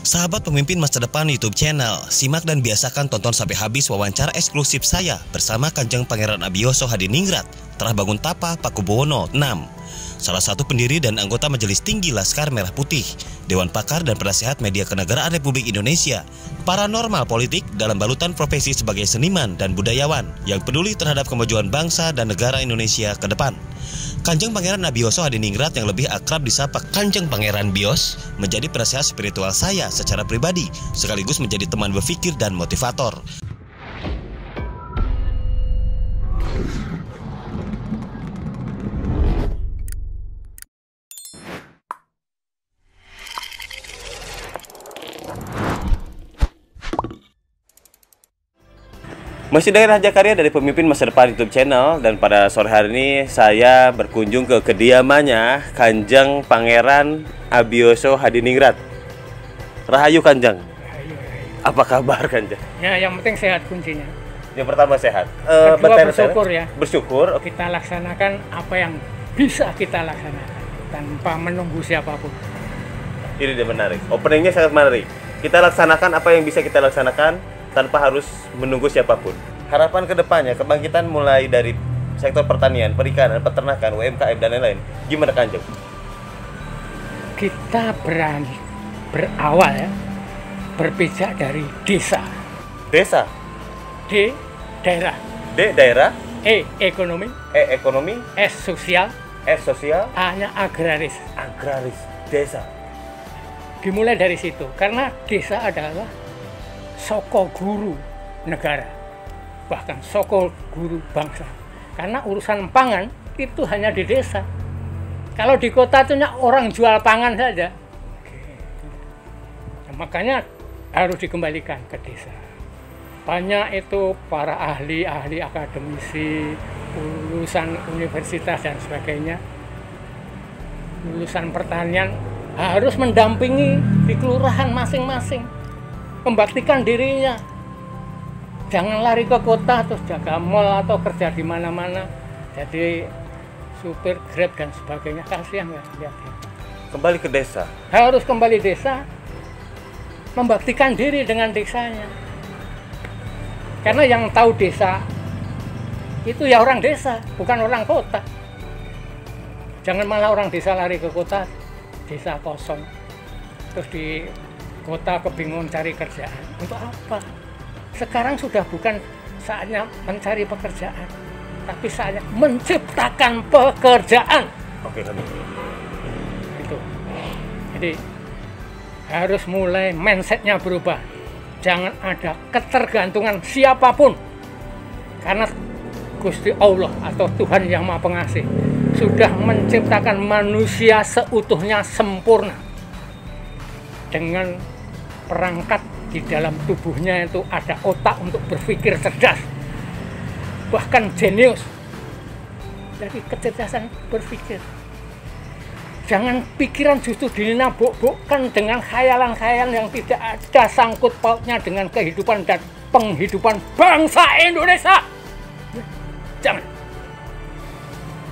Sahabat pemimpin masa depan YouTube channel, simak dan biasakan tonton sampai habis wawancara eksklusif saya bersama Kanjeng Pangeran Abiyosho Hadiningrat, telah bangun tapa Pakubuwono VI, salah satu pendiri dan anggota Majelis Tinggi Laskar Merah Putih, Dewan Pakar dan Penasehat Media Kenegaraan Republik Indonesia, paranormal politik dalam balutan profesi sebagai seniman dan budayawan yang peduli terhadap kemajuan bangsa dan negara Indonesia ke depan. Kanjeng Pangeran Abiyosho Hadiningrat yang lebih akrab disapa Kanjeng Pangeran Bios menjadi penasehat spiritual saya secara pribadi, sekaligus menjadi teman berpikir dan motivator. Masih dengan Raja Karya dari Pemimpin Masa Depan YouTube channel, dan pada sore hari ini saya berkunjung ke kediamannya Kanjeng Pangeran Abiyosho Hadiningrat. Rahayu Kanjeng. Apa kabar Kanjeng? Ya, yang penting sehat kuncinya. Yang pertama sehat. Kedua bersyukur ya. Bersyukur. Kita laksanakan apa yang bisa kita laksanakan tanpa menunggu siapapun. Ini dia menarik. Openingnya sangat menarik. Kita laksanakan apa yang bisa kita laksanakan tanpa harus menunggu siapapun. Harapan kedepannya, kebangkitan mulai dari sektor pertanian, perikanan, peternakan, UMKM, dan lain-lain. Gimana Kanjeng? Kita berawal ya, berpijak dari desa. Desa? D, daerah. D, daerah. E, ekonomi. E, ekonomi. S, sosial. S, sosial. A-nya agraris. Agraris, desa. Dimulai dari situ, karena desa adalah soko guru negara, bahkan soko guru bangsa. Karena urusan pangan itu hanya di desa. Kalau di kota itu orang jual pangan saja. Nah, makanya harus dikembalikan ke desa. Banyak itu para ahli akademisi, lulusan universitas dan sebagainya, lulusan pertanian harus mendampingi di kelurahan masing-masing, membaktikan dirinya. Jangan lari ke kota terus jaga mall atau kerja di mana-mana jadi supir Grab dan sebagainya. Kasihan ya lihat. Kembali ke desa. Harus kembali desa, membaktikan diri dengan desanya. Karena yang tahu desa itu ya orang desa, bukan orang kota. Jangan malah orang desa lari ke kota, desa kosong. Terus di kota kebingungan cari kerjaan. Untuk apa? Sekarang sudah bukan saatnya mencari pekerjaan, tapi saatnya menciptakan pekerjaan. Oke, kan. Itu. Jadi harus mulai mindsetnya berubah. Jangan ada ketergantungan siapapun. Karena Gusti Allah atau Tuhan Yang Maha Pengasih sudah menciptakan manusia seutuhnya sempurna dengan perangkat di dalam tubuhnya itu ada otak untuk berpikir cerdas, bahkan jenius. Jadi kecerdasan berpikir. Jangan pikiran justru dinabok-bokkan dengan khayalan-khayalan yang tidak ada sangkut pautnya dengan kehidupan dan penghidupan bangsa Indonesia. Jangan.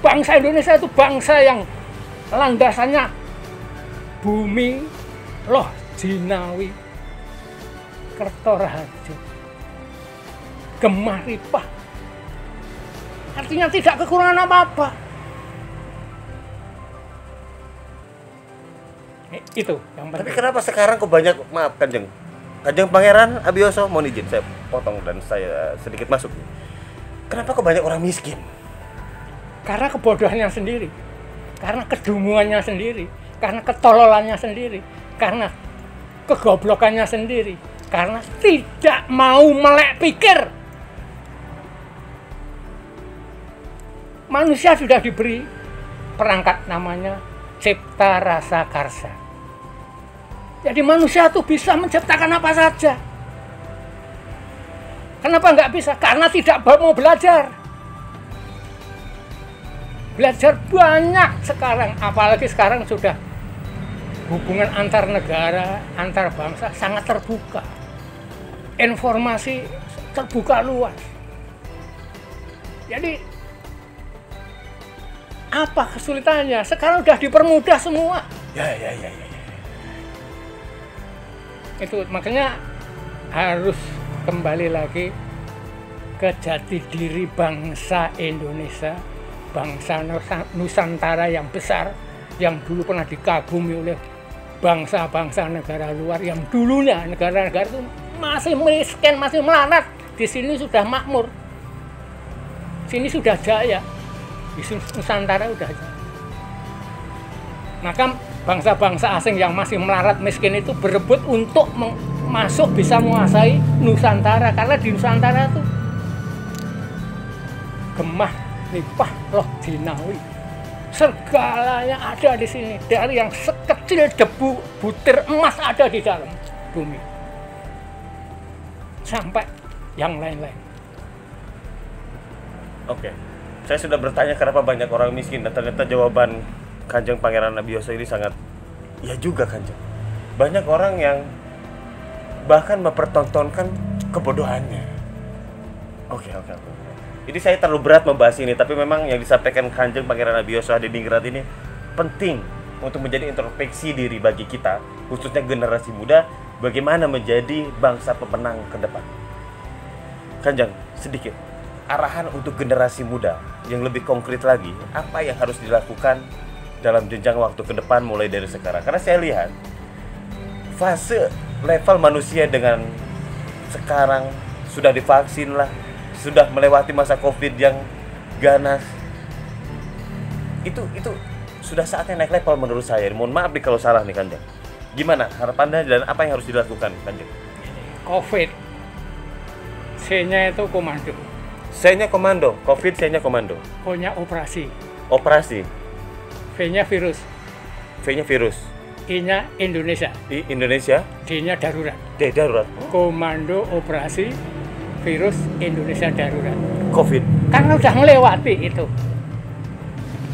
Bangsa Indonesia itu bangsa yang landasannya bumi, loh jinawi, Kertoraharjo, Gemah Ripah. Artinya tidak kekurangan apa-apa. Itu yang penting. Tapi kenapa sekarang kok banyak, maaf Kanjeng Pangeran Abiyosho, mohon izin saya potong dan saya sedikit masuk. Kenapa kok banyak orang miskin? Karena kebodohannya sendiri, karena kedunguannya sendiri, karena ketololannya sendiri, karena kegoblokannya sendiri, karena tidak mau melek pikir. Manusia sudah diberi perangkat namanya cipta rasa karsa. Jadi manusia itu bisa menciptakan apa saja. Kenapa nggak bisa? Karena tidak mau belajar. Belajar banyak sekarang, apalagi sekarang sudah hubungan antar negara, antar bangsa sangat terbuka. Informasi terbuka luas. Jadi apa kesulitannya? Sekarang udah dipermudah semua. Ya. Itu makanya harus kembali lagi ke jati diri bangsa Indonesia, bangsa Nusantara yang besar, yang dulu pernah dikagumi oleh bangsa-bangsa negara luar, yang dulunya negara-negara itu masih miskin, masih melarat. Di sini sudah makmur, sini sudah jaya, di Nusantara sudah jaya. Maka bangsa-bangsa asing yang masih melarat miskin itu berebut untuk masuk bisa menguasai Nusantara, karena di Nusantara itu gemah, limpah, roh jinawi, segalanya ada di sini. Dari yang sekecil debu butir emas ada di dalam bumi, sampai yang lain-lain. Oke, saya sudah bertanya kenapa banyak orang miskin, dan ternyata jawaban Kanjeng Pangeran Abiyosho ini sangat ya juga, Kanjeng. Banyak orang yang bahkan mempertontonkan kebodohannya. Oke. Jadi saya terlalu berat membahas ini, tapi memang yang disampaikan Kanjeng Pangeran Abiyosho Hadiningrat ini penting untuk menjadi introspeksi diri bagi kita, khususnya generasi muda, bagaimana menjadi bangsa pemenang ke depan. Kanjeng, sedikit arahan untuk generasi muda yang lebih konkret lagi, apa yang harus dilakukan dalam jenjang waktu ke depan mulai dari sekarang. Karena saya lihat fase level manusia dengan sekarang sudah divaksin lah, sudah melewati masa Covid yang ganas. Itu sudah saatnya naik level menurut saya. Mohon maaf nih kalau salah nih, Kanjeng. Gimana harapannya dan apa yang harus dilakukan, Kanjeng? Covid, C-nya itu komando. C-nya komando, Covid C-nya komando. O-nya operasi. Operasi. V-nya virus. V-nya virus. I-nya Indonesia. I Indonesia. D-nya darurat. D darurat. Komando operasi virus Indonesia darurat. Covid. Karena sudah melewati itu.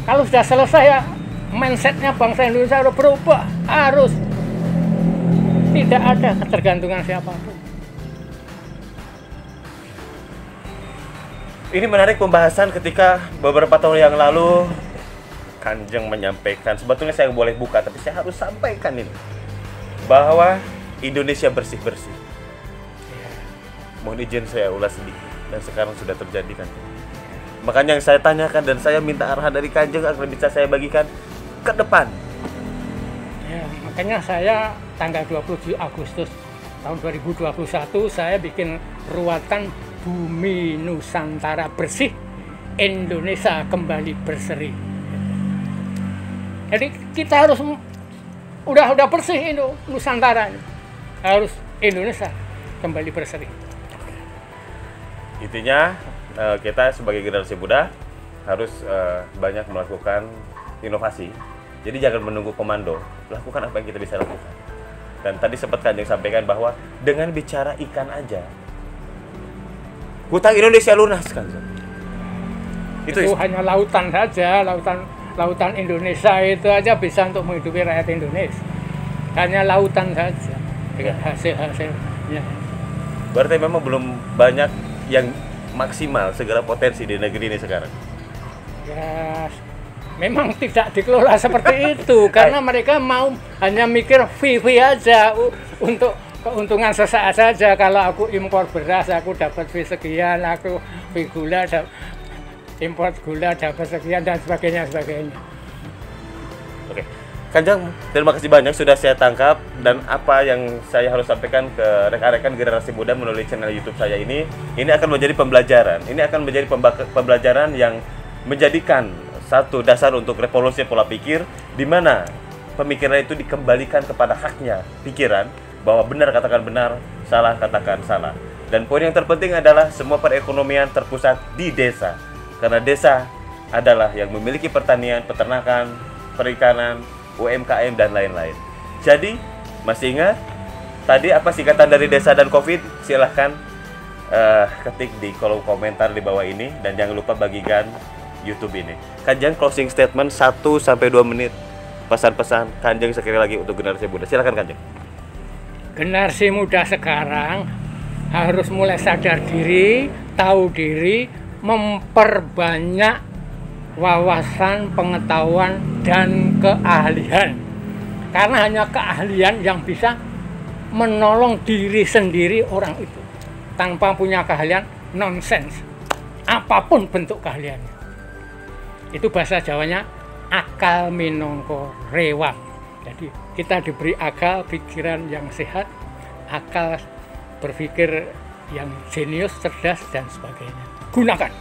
Kalau sudah selesai ya, mindsetnya bangsa Indonesia harus berubah. Harus. Tidak ada ketergantungan siapapun. Ini menarik pembahasan ketika beberapa tahun yang lalu Kanjeng menyampaikan, sebetulnya saya boleh buka, tapi saya harus sampaikan ini, bahwa Indonesia bersih-bersih. Mohon izin saya ulas sedikit, dan sekarang sudah terjadi, Kanjeng. Makanya yang saya tanyakan dan saya minta arahan dari Kanjeng agar bisa saya bagikan ke depan. Ya, makanya saya tanggal 27 Agustus tahun 2021 saya bikin ruatan Bumi Nusantara Bersih, Indonesia Kembali Berseri. Jadi kita harus udah bersih itu Nusantara ini. Harus Indonesia kembali berseri. Intinya kita sebagai generasi muda harus banyak melakukan inovasi. Jadi jangan menunggu komando, lakukan apa yang kita bisa lakukan. Dan tadi sempat Kanjeng sampaikan bahwa dengan bicara ikan aja, hutang Indonesia lunas, Kanjeng. Itu hanya lautan saja, lautan Indonesia itu aja bisa untuk menghidupi rakyat Indonesia. Hanya lautan saja dengan hasil-hasilnya. Berarti memang belum banyak yang maksimal segala potensi di negeri ini sekarang. Ya, memang tidak dikelola seperti itu karena mereka mau hanya mikir fee aja untuk keuntungan sesaat saja. Kalau aku impor beras aku dapat fee sekian, aku fee gula import gula dapat sekian dan sebagainya. Oke, Kanjeng, terima kasih banyak sudah saya tangkap, dan apa yang saya harus sampaikan ke rekan-rekan generasi muda melalui channel YouTube saya ini akan menjadi pembelajaran. Ini akan menjadi pembelajaran yang menjadikan satu dasar untuk revolusi pola pikir, di mana pemikiran itu dikembalikan kepada haknya pikiran, bahwa benar katakan benar, salah katakan salah. Dan poin yang terpenting adalah semua perekonomian terpusat di desa. Karena desa adalah yang memiliki pertanian, peternakan, perikanan, UMKM, dan lain-lain. Jadi, masih ingat tadi apa singkatan dari desa dan Covid? Silahkan ketik di kolom komentar di bawah ini, dan jangan lupa bagikan YouTube ini. Kanjeng closing statement 1-2 menit, pesan-pesan Kanjeng sekali lagi untuk generasi muda. Silahkan, Kanjeng. Generasi muda sekarang harus mulai sadar diri, tahu diri, memperbanyak wawasan, pengetahuan, dan keahlian. Karena hanya keahlian yang bisa menolong diri sendiri orang itu tanpa punya keahlian, nonsens. Apapun bentuk keahliannya. Itu bahasa Jawanya akal minangka rewang. Jadi kita diberi akal pikiran yang sehat, akal berpikir yang jenius, cerdas dan sebagainya. Gunakan.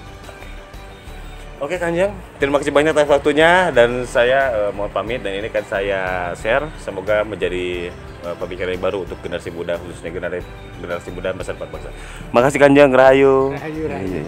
Oke Kanjeng, terima kasih banyak atas waktunya dan saya mohon pamit, dan ini kan saya share, semoga menjadi pemikiran yang baru untuk generasi muda, khususnya generasi muda masa depan bangsa. Makasih Kanjeng, Rahayu. Rahayu.